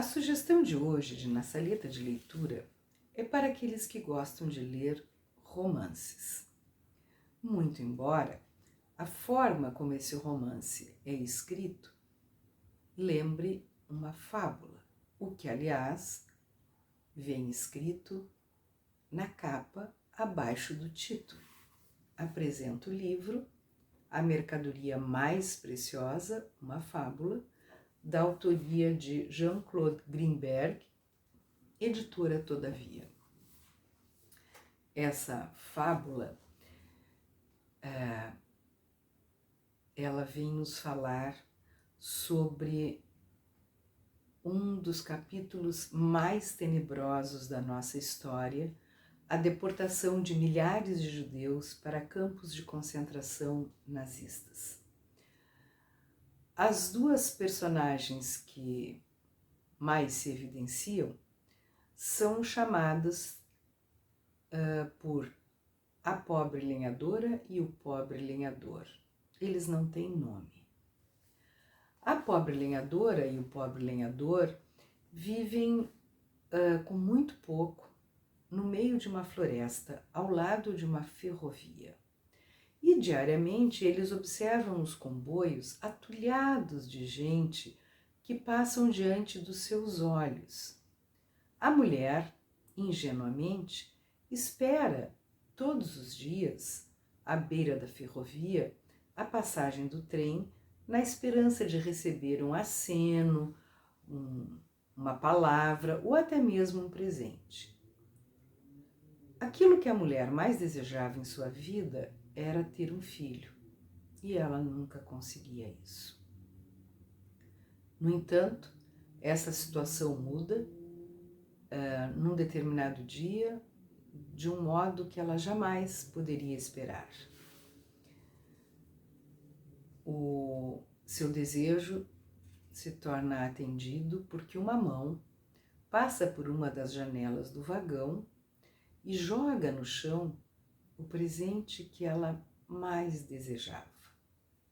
A sugestão de hoje de Na Saleta de Leitura é para aqueles que gostam de ler romances. Muito embora a forma como esse romance é escrito lembre uma fábula, o que, aliás, vem escrito na capa abaixo do título. Apresenta o livro A Mercadoria Mais Preciosa, uma fábula, da autoria de Jean-Claude Greenberg, editora Todavia. Essa fábula, ela vem nos falar sobre um dos capítulos mais tenebrosos da nossa história, a deportação de milhares de judeus para campos de concentração nazistas. As duas personagens que mais se evidenciam são chamadas por a pobre lenhadora e o pobre lenhador. Eles não têm nome. A pobre lenhadora e o pobre lenhador vivem com muito pouco no meio de uma floresta, ao lado de uma ferrovia. E diariamente eles observam os comboios atulhados de gente que passam diante dos seus olhos. A mulher, ingenuamente, espera todos os dias, à beira da ferrovia, a passagem do trem, na esperança de receber um aceno, uma palavra ou até mesmo um presente. Aquilo que a mulher mais desejava em sua vida era ter um filho, e ela nunca conseguia isso. No entanto, essa situação muda num determinado dia, de um modo que ela jamais poderia esperar. O seu desejo se torna atendido porque uma mão passa por uma das janelas do vagão e joga no chão o presente que ela mais desejava,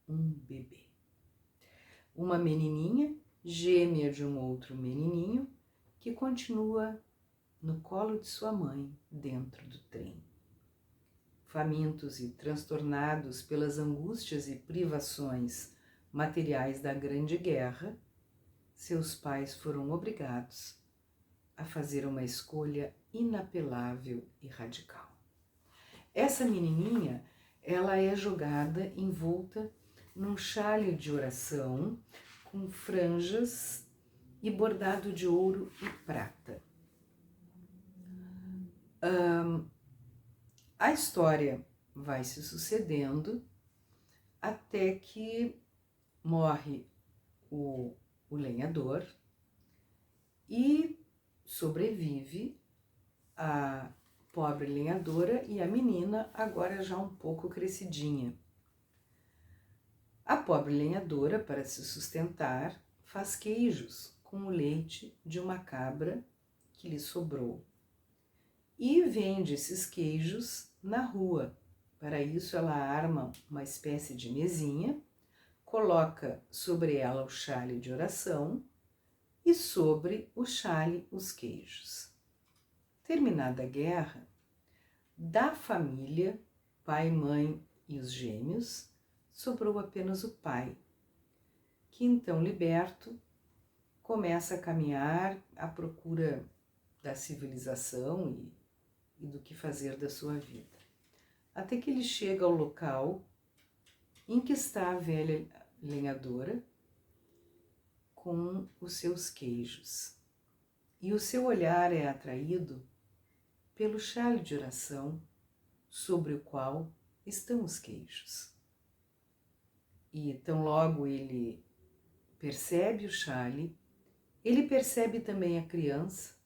um bebê. Uma menininha, gêmea de um outro menininho, que continua no colo de sua mãe, dentro do trem. Famintos e transtornados pelas angústias e privações materiais da Grande Guerra, seus pais foram obrigados a fazer uma escolha inapelável e radical. Essa menininha, ela é jogada envolta num chale de oração com franjas e bordado de ouro e prata. A história vai se sucedendo até que morre o lenhador e sobrevive a pobre lenhadora e a menina, agora já um pouco crescidinha. A pobre lenhadora, para se sustentar, faz queijos com o leite de uma cabra que lhe sobrou e vende esses queijos na rua. Para isso ela arma uma espécie de mesinha, coloca sobre ela o chale de oração e sobre o chale os queijos. Terminada a guerra, da família, pai, mãe e os gêmeos, sobrou apenas o pai, que então, liberto, começa a caminhar à procura da civilização e do que fazer da sua vida. Até que ele chega ao local em que está a velha lenhadora com os seus queijos. E o seu olhar é atraído pelo chale de oração sobre o qual estão os queijos. E tão logo ele percebe o chale, ele percebe também a criança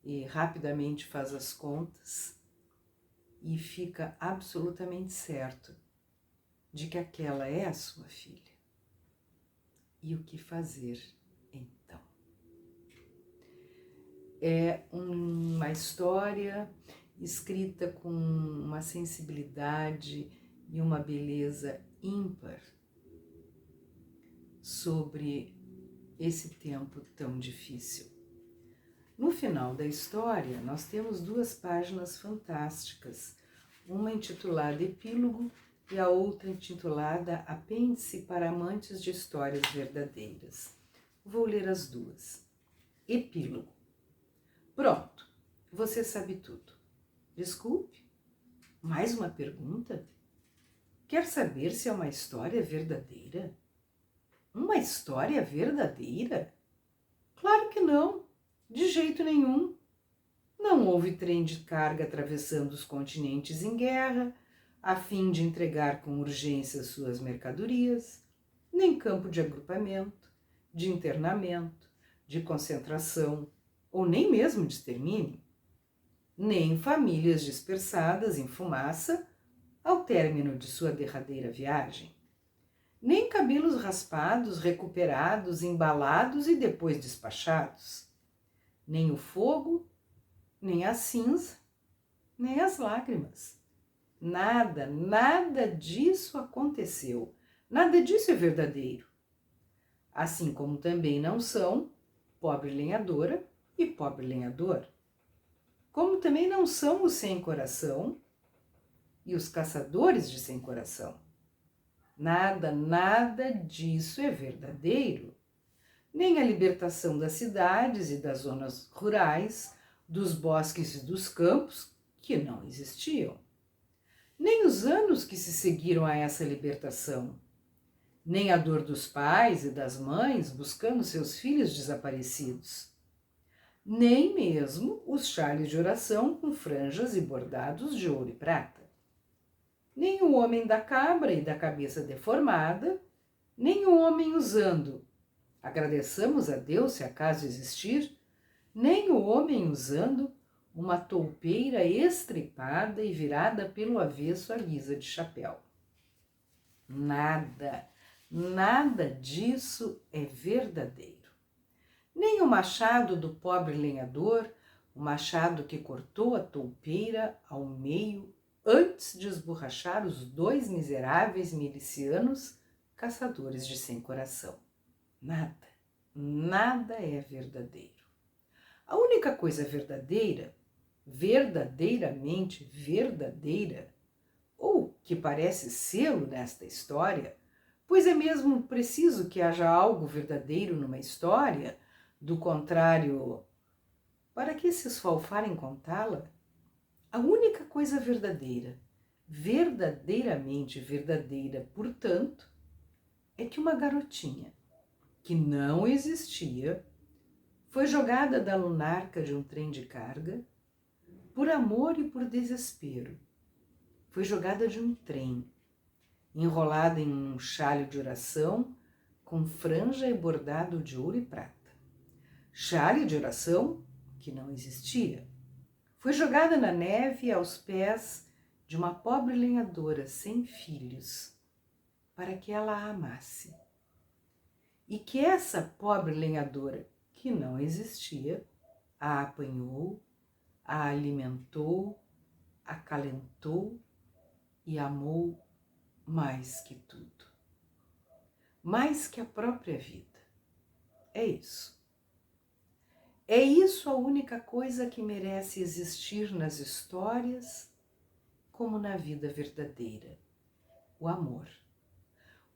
e rapidamente faz as contas e fica absolutamente certo de que aquela é a sua filha. E o que fazer então? É uma história escrita com uma sensibilidade e uma beleza ímpar sobre esse tempo tão difícil. No final da história, nós temos 2 páginas fantásticas, uma intitulada Epílogo e a outra intitulada Apêndice para Amantes de Histórias Verdadeiras. Vou ler as 2. Epílogo. Pronto, você sabe tudo. Desculpe, mais uma pergunta? Quer saber se é uma história verdadeira? Uma história verdadeira? Claro que não, de jeito nenhum. Não houve trem de carga atravessando os continentes em guerra, a fim de entregar com urgência suas mercadorias, nem campo de agrupamento, de internamento, de concentração, ou nem mesmo de extermínio, nem famílias dispersadas em fumaça ao término de sua derradeira viagem, nem cabelos raspados, recuperados, embalados e depois despachados, nem o fogo, nem a cinza, nem as lágrimas. Nada, nada disso aconteceu. Nada disso é verdadeiro. Assim como também não são pobre lenhadora e pobre lenhador. Como também não são os sem coração e os caçadores de sem coração. Nada, nada disso é verdadeiro. Nem a libertação das cidades e das zonas rurais, dos bosques e dos campos, que não existiam. Nem os anos que se seguiram a essa libertação. Nem a dor dos pais e das mães buscando seus filhos desaparecidos. Nem mesmo os chales de oração com franjas e bordados de ouro e prata. Nem o homem da cabra e da cabeça deformada, nem o homem usando, agradeçamos a Deus se acaso existir, nem o homem usando uma toupeira estripada e virada pelo avesso à guisa de chapéu. Nada, nada disso é verdadeiro. Nem o machado do pobre lenhador, o machado que cortou a toupeira ao meio antes de esborrachar os 2 miseráveis milicianos caçadores de sem coração. Nada, nada é verdadeiro. A única coisa verdadeira, verdadeiramente verdadeira, ou que parece sê-lo nesta história, pois é mesmo preciso que haja algo verdadeiro numa história, do contrário, para que se esfalfar em contá-la? A única coisa verdadeira, verdadeiramente verdadeira, portanto, é que uma garotinha, que não existia, foi jogada da lunarca de um trem de carga, por amor e por desespero. Foi jogada de um trem, enrolada em um chalho de oração, com franja e bordado de ouro e prata. Chalho de oração que não existia. Foi jogada na neve aos pés de uma pobre lenhadora sem filhos, para que ela a amasse. E que essa pobre lenhadora, que não existia, a apanhou, a alimentou, acalentou e amou mais que tudo. Mais que a própria vida. É isso. É isso a única coisa que merece existir nas histórias como na vida verdadeira. O amor.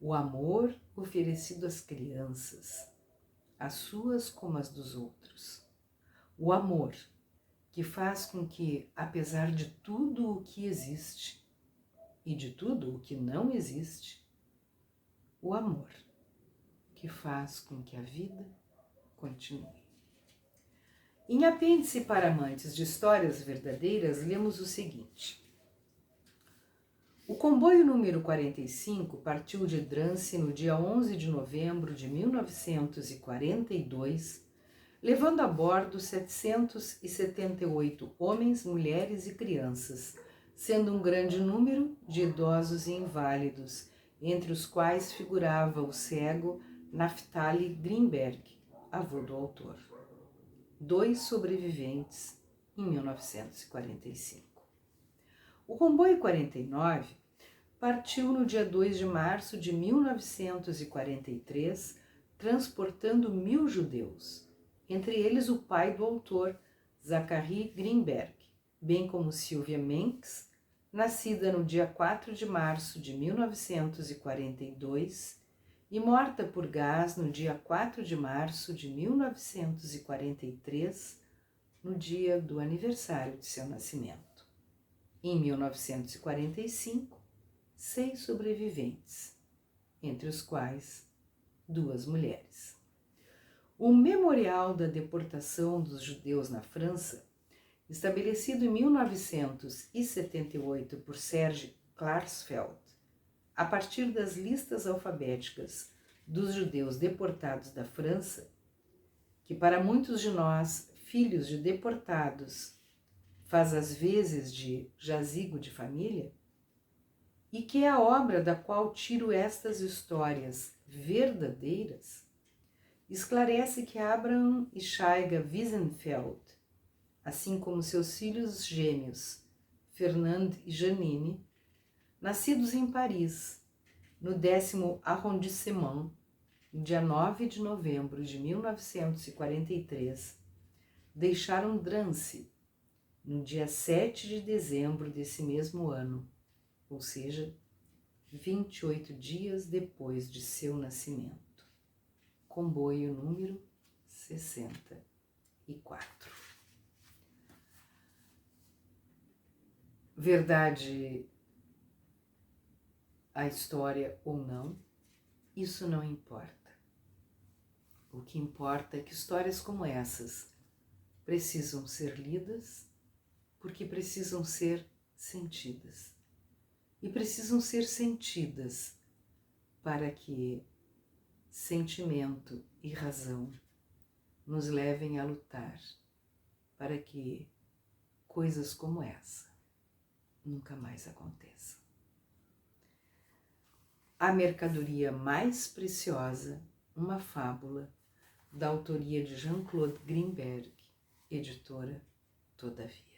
O amor oferecido às crianças, as suas como as dos outros. O amor que faz com que, apesar de tudo o que existe e de tudo o que não existe, o amor que faz com que a vida continue. Em Apêndice para Amantes de Histórias Verdadeiras, lemos o seguinte. O comboio número 45 partiu de Drancy no dia 11 de novembro de 1942, levando a bordo 778 homens, mulheres e crianças, sendo um grande número de idosos e inválidos, entre os quais figurava o cego Naftali Grimberg, avô do autor. 2 sobreviventes em 1945. O comboio 49 partiu no dia 2 de março de 1943, transportando 1000 judeus, entre eles o pai do autor, Zachary Greenberg, bem como Sylvia Menkes, nascida no dia 4 de março de 1942 e morta por gás no dia 4 de março de 1943, no dia do aniversário de seu nascimento. Em 1945, 6 sobreviventes, entre os quais 2 mulheres. O Memorial da Deportação dos Judeus na França, estabelecido em 1978 por Serge Klarsfeld, a partir das listas alfabéticas dos judeus deportados da França, que para muitos de nós, filhos de deportados, faz às vezes de jazigo de família, e que é a obra da qual tiro estas histórias verdadeiras, esclarece que Abraham e Shaiga Wiesenfeld, assim como seus filhos gêmeos, Fernand e Janine, nascidos em Paris, no 10º arrondissement, no dia 9 de novembro de 1943, deixaram Drancy no dia 7 de dezembro desse mesmo ano, ou seja, 28 dias depois de seu nascimento. Comboio número 64. Verdade a história ou não, isso não importa. O que importa é que histórias como essas precisam ser lidas porque precisam ser sentidas. E precisam ser sentidas para que sentimento e razão nos levem a lutar para que coisas como essa nunca mais aconteçam. A mercadoria mais preciosa, uma fábula, da autoria de Jean-Claude Greenberg, editora Todavia.